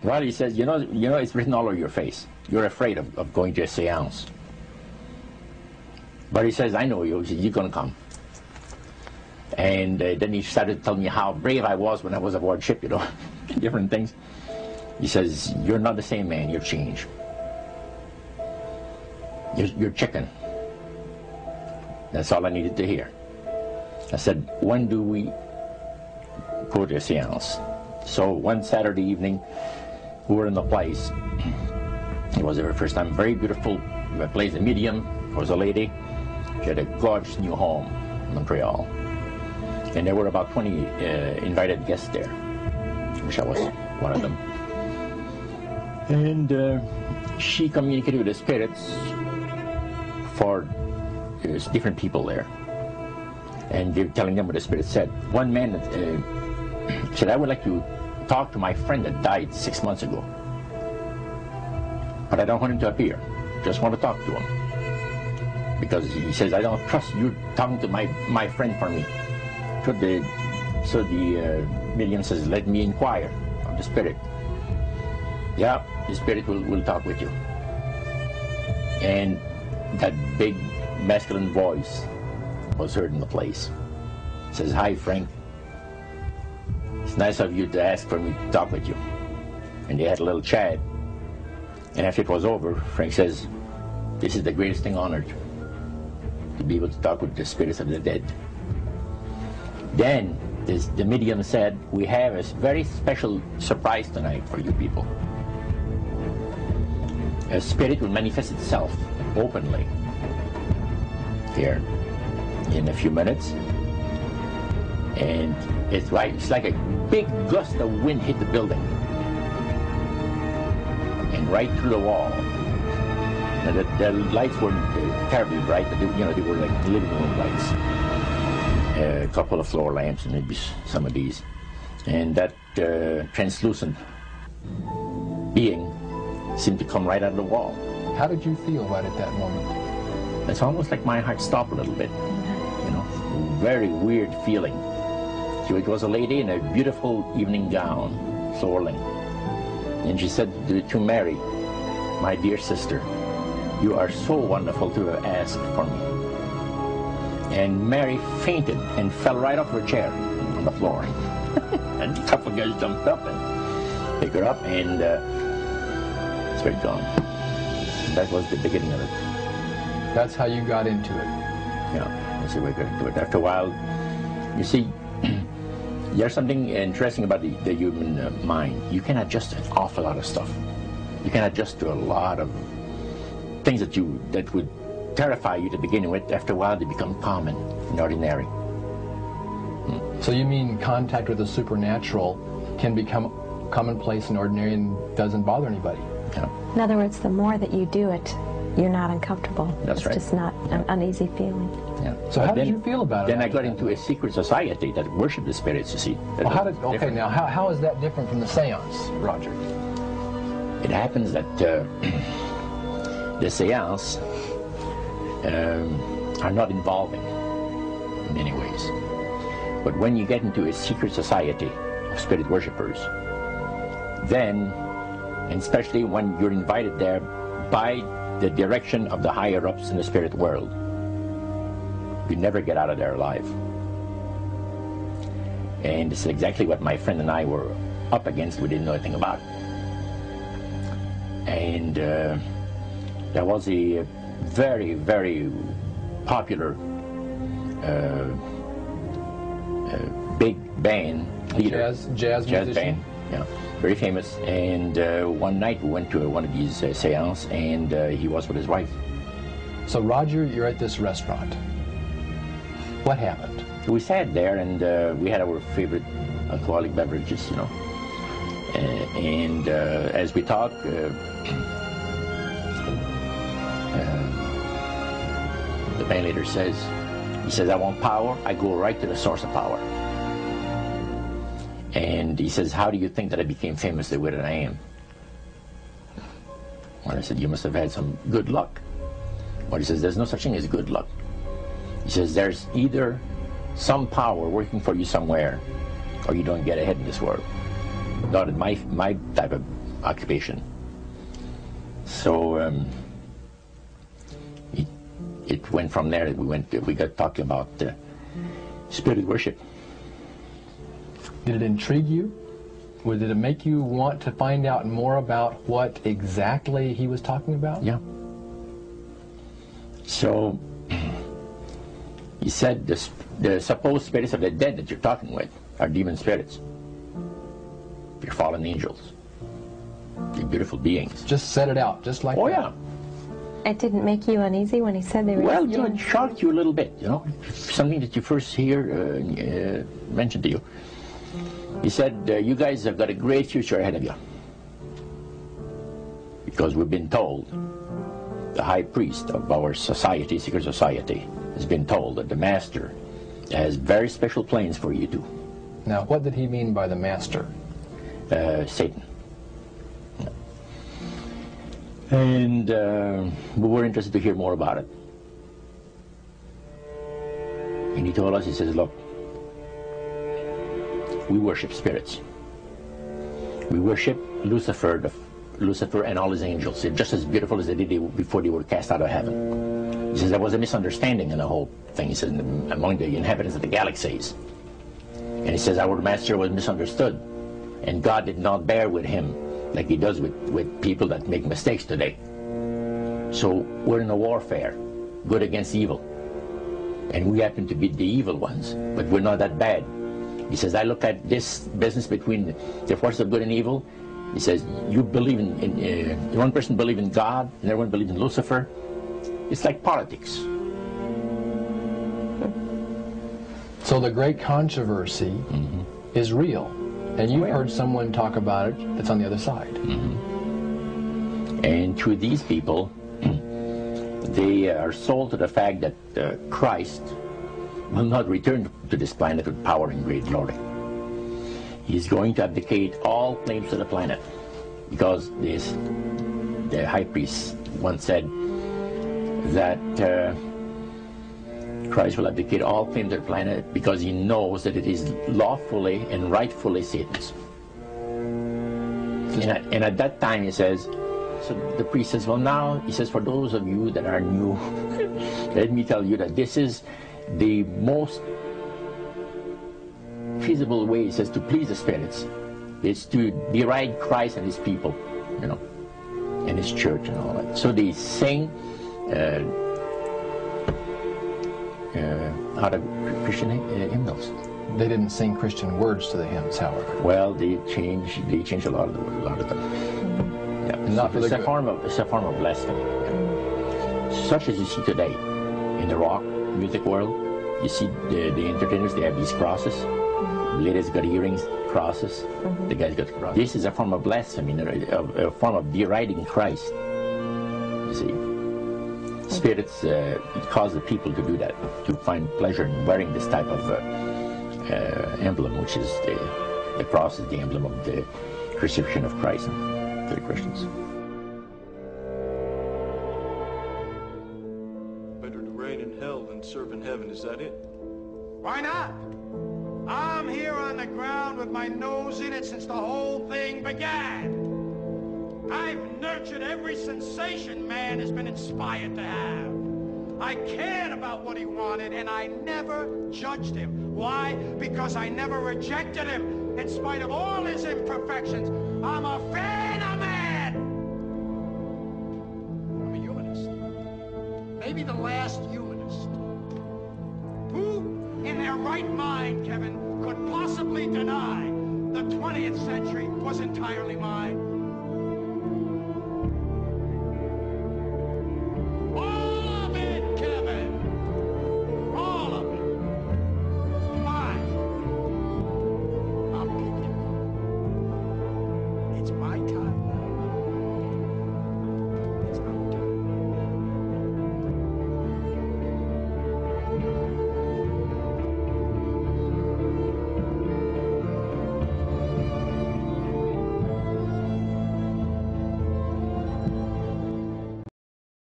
Well, he says, you know, it's written all over your face. You're afraid of going to a seance. But he says, I know you. He says, you're going to come. And then he started telling me how brave I was when I was aboard ship, you know, different things. He says, you're not the same man, you've changed. You're chicken. That's all I needed to hear. I said, when do we go to a seance? So one Saturday evening, we were in the place. It was our first time. Very beautiful place. The medium was a lady. She had a gorgeous new home in Montreal. And there were about 20 invited guests there, which I was one of them. And she communicated with the spirits for different people there. And they were telling them what the spirit said. One man said, I would like to talk to my friend that died 6 months ago. But I don't want him to appear. Just want to talk to him. Because he says, I don't trust you talking to my friend for me. So the medium says, let me inquire of the spirit. Yeah, the spirit will talk with you. And that big masculine voice was heard in the place. It says, hi Frank, it's nice of you to ask for me to talk with you. And they had a little chat. And after it was over, Frank says, this is the greatest thing on earth, to be able to talk with the spirits of the dead. Then the medium said, we have a very special surprise tonight for you people. A spirit will manifest itself openly here in a few minutes. And it's like a big gust of wind hit the building. And right through the wall. Now the lights weren't terribly bright, but they were like living room lights. A couple of floor lamps and maybe some of these. And that translucent being seemed to come right out of the wall. How did you feel right at that moment? It's almost like my heart stopped a little bit. You know, very weird feeling. So it was a lady in a beautiful evening gown, swirling. And she said to Mary, my dear sister, you are so wonderful to have asked for me. And Mary fainted and fell right off her chair on the floor. And a couple of guys jumped up and picked her up, and it's very gone. And that was the beginning of it. That's how you got into it. Yeah, that's the way I got into it. After a while, you see, there's something interesting about the human mind. You can adjust to an awful lot of stuff. You can adjust to a lot of things that would terrify you to begin with. After a while, they become common and ordinary. So you mean contact with the supernatural can become commonplace and ordinary and doesn't bother anybody? Yeah. In other words, the more that you do it, you're not uncomfortable. That's right. It's just not an uneasy feeling. Yeah. So how did you feel about it? Then I got into a secret society that worshiped the spirits, you see. Well, now how is that different from the seance, Roger? It happens that the seance are not involving in many ways. But when you get into a secret society of spirit worshippers, then, and especially when you're invited there by the direction of the higher-ups in the spirit world, you never get out of there alive. And this is exactly what my friend and I were up against. We didn't know anything about. And there was a very, very popular big band leader. Jazz musician? Band, yeah, very famous. And one night we went to one of these seances, and he was with his wife. So Roger, you're at this restaurant. What happened? We sat there, and we had our favorite alcoholic beverages, you know. And as we talked, the band leader says, he says, I want power. I go right to the source of power. And he says, how do you think that I became famous the way that I am? Well, I said, you must have had some good luck. Well, he says, there's no such thing as good luck. He says, there's either some power working for you somewhere, or you don't get ahead in this world. Not in my type of occupation. So it went from there. We got talking about spirit worship. Did it intrigue you? Or did it make you want to find out more about what exactly he was talking about? Yeah. So he said the supposed spirits of the dead that you're talking with are demon spirits. They're fallen angels. They're beautiful beings. Just set it out, just like that. Oh, yeah. It didn't make you uneasy when he said they were... Well, you know, it shocked you a little bit, you know. Something that you first hear mentioned to you. He said, you guys have got a great future ahead of you. Because we've been told, the high priest of our society, secret society, has been told that the master has very special plans for you too. Now, what did he mean by the master? Satan. And we were interested to hear more about it. And he told us, he says, look, we worship spirits. We worship Lucifer and all his angels. They're just as beautiful as they did before they were cast out of heaven. He says there was a misunderstanding in the whole thing. He says among the inhabitants of the galaxies. And he says our master was misunderstood. And God did not bear with him like he does with people that make mistakes today. So we're in a warfare, good against evil. And we happen to be the evil ones, but we're not that bad. He says, I look at this business between the forces of good and evil. He says, you believe in one person believes in God, and everyone believes in Lucifer. It's like politics. So the great controversy is real. And you've heard someone talk about it that's on the other side. And to these people, they are sold to the fact that Christ will not return to this planet with power and great glory. He's going to abdicate all claims to the planet, because the high priest once said that Christ will abdicate all claims to the planet because he knows that it is lawfully and rightfully Satan's. And at that time he says, so the priest says, well now, he says, for those of you that are new, let me tell you that this is the most feasible way, he says, to please the spirits. It's to deride Christ and his people, you know, and his church and all that. So they sing out of Christian hymnals. They didn't sing Christian words to the hymns, however. Well, they changed a lot of them. Yeah. Not for it's a form of blasphemy. Yeah. Such as you see today in the rock music world. You see the entertainers, they have these crosses. The ladies got earrings, crosses. The guys got crosses. This is a form of blasphemy, a form of deriding Christ. You see. Spirits cause the people to do that, to find pleasure in wearing this type of emblem, which is the cross is the emblem of the crucifixion of Christ to the Christians. Better to reign in hell than serve in heaven, is that it? Why not? I'm here on the ground with my nose in it since the whole thing began. I've nurtured every sensation man has been inspired to have. I cared about what he wanted, and I never judged him. Why? Because I never rejected him. In spite of all his imperfections, I'm a fan of man. I'm a humanist. Maybe the last humanist. Who, in their right mind, Kevin, could possibly deny the 20th century was entirely mine?